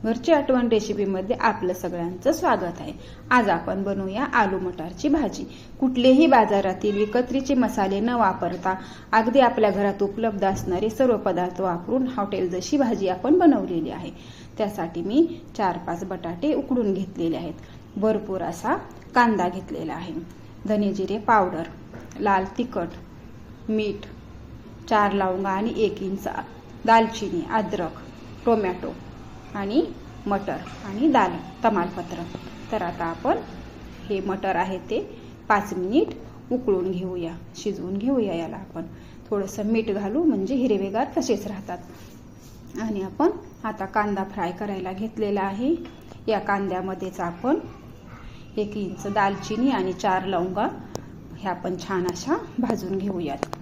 घरची आठवण रेसिपीमध्ये आपलं सगळ्यांचं स्वागत आहे। आज आपण बनवूया आलू मटारची भाजी। कुठलेही बाजारातील विकत्रीचे मसाले न वापरता अगदी आपल्या घरात उपलब्ध असणारे सर्व पदार्थ वापरून हॉटेल जशी भाजी आपण बनवलेली आहे। त्यासाठी मी 4-5 बटाटे उकडून घेतलेले आहेत। भरपूर असा कांदा घेतलेला आहे, धने जिरे पावडर, लाल तिखट, मीठ, 4 लवंगा आणि 1 इंच दालचिनी, अद्रक, टोमॅटो आणि मटर आणि तमालपत्र। तर आता आपण हे मटर आहे ते 5 मिनिट उकळून घेऊया, शिजवून घेऊया। याला आपण थोडंसं मीठ घालू म्हणजे हिरवेगार तसेच राहतात। आणि आपण आता कांदा फ्राय करायला घेतलेला आहे। या कांद्यामध्येच आपण 1 इंच दालचिनी आणि 4 लवंगा ह्या आपण छान अशा भाजून घेऊयात।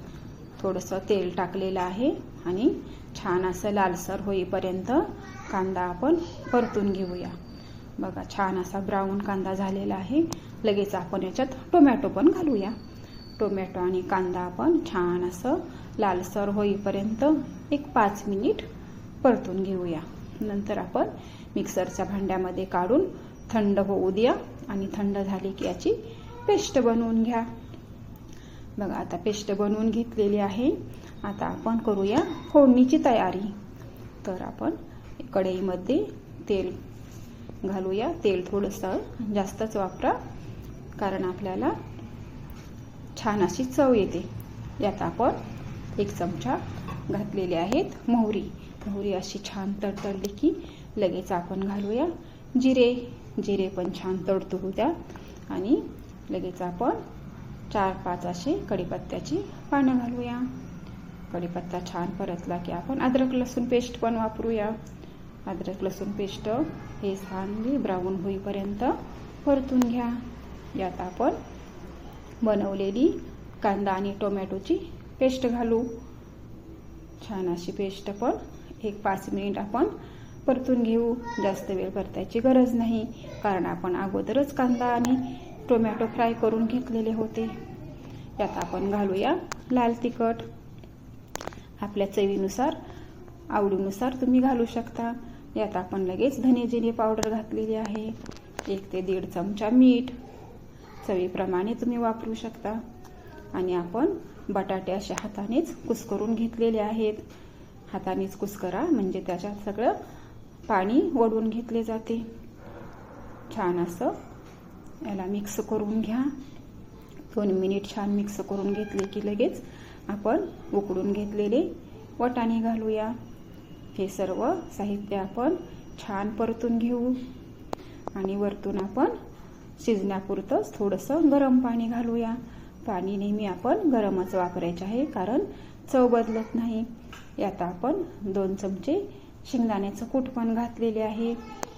थोडंसं तेल टाकलेलं आहे आणि छान असं लालसर होईपर्यंत कांदा आपण परतून घेऊया। बघा छान असा ब्राऊन कांदा झालेला आहे। लगेच आपण याच्यात टोमॅटो पण घालूया। टोमॅटो आणि कांदा आपण छान असं लालसर होईपर्यंत 5 मिनिट परतून घेऊया। नंतर आपण मिक्सरच्या भांड्यामध्ये काढून थंड होऊ द्या आणि थंड झाली की याची पेस्ट बनवून घ्या। बघा आता पेस्ट बनवून घेतलेली आहे। आता आपण करूया फोडणीची तयारी। तर आपण कढईमध्ये तेल घालूया। तेल थोडंसं जास्तच वापरा कारण आपल्याला छान अशी चव येते। यात आपण 1 चमचा घातलेले आहेत मोहरी। मोहरी अशी छान तडतडली की लगेच आपण घालूया जिरे। जिरे पण छान तडतडू द्या आणि लगेच आपण 4-5 असे कढीपत्त्याची पानं घालूया। कढीपत्ता छान परतला की आपण अद्रक लसूण पेस्ट पण वापरूया। अद्रक लसूण पेस्ट हे चांगली ब्राऊन होईपर्यंत परतून घ्या। यात आपण बनवलेली कांदा आणि टोमॅटोची पेस्ट घालू। छान अशी पेस्ट पण 5 मिनिट आपण परतून घेऊ। जास्त वेळ परतायची गरज नाही कारण आपण अगोदरच कांदा आणि टोमॅटो फ्राय करून घेतलेले होते। यात आपण घालूया लाल तिखट। आपल्या चवीनुसार आवडीनुसार तुम्ही घालू शकता। यात आपण लगेच धने जिरे पावडर घातलेली आहे। 1 ते 1.5 चमचा मीठ, चवीप्रमाणे तुम्ही वापरू शकता। आणि आपण बटाटे अशा हातानेच कुस्करून घेतलेले आहेत। हातानेच कुस्करा म्हणजे त्याच्यात सगळं पाणी ओढून घेतले जाते। छान असं याला मिक्स करून घ्या। 2 मिनिट छान मिक्स करून घेतले की लगेच आपण उकडून घेतलेले वाटाणे घालूया। हे सर्व साहित्य आपण छान परतून घेऊ आणि वरतून आपण शिजण्यापुरतंच थोडंसं गरम पाणी घालूया। पाणी नेहमी आपण गरमच वापरायचे आहे कारण चव बदलत नाही। यात आपण 2 चमचे शेंगदाण्याचं कूट पण घातलेले आहे।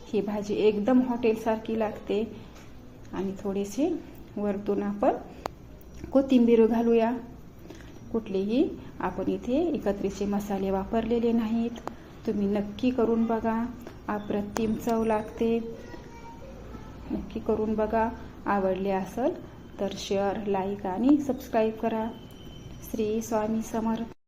ही भाजी एकदम हॉटेलसारखी लागते। आणि थोडेसे वरतून आपण कोथिंबीर घालूया। कुठलेही आपण इथे एकत्रीचे मसाले वापरलेले नाहीत। तुम्ही नक्की करून बघा, अप्रतिम चव लागते। नक्की करून बघा। आवडले असेल तर शेअर, लाईक आणि सबस्क्राईब करा। श्री स्वामी समर्थ।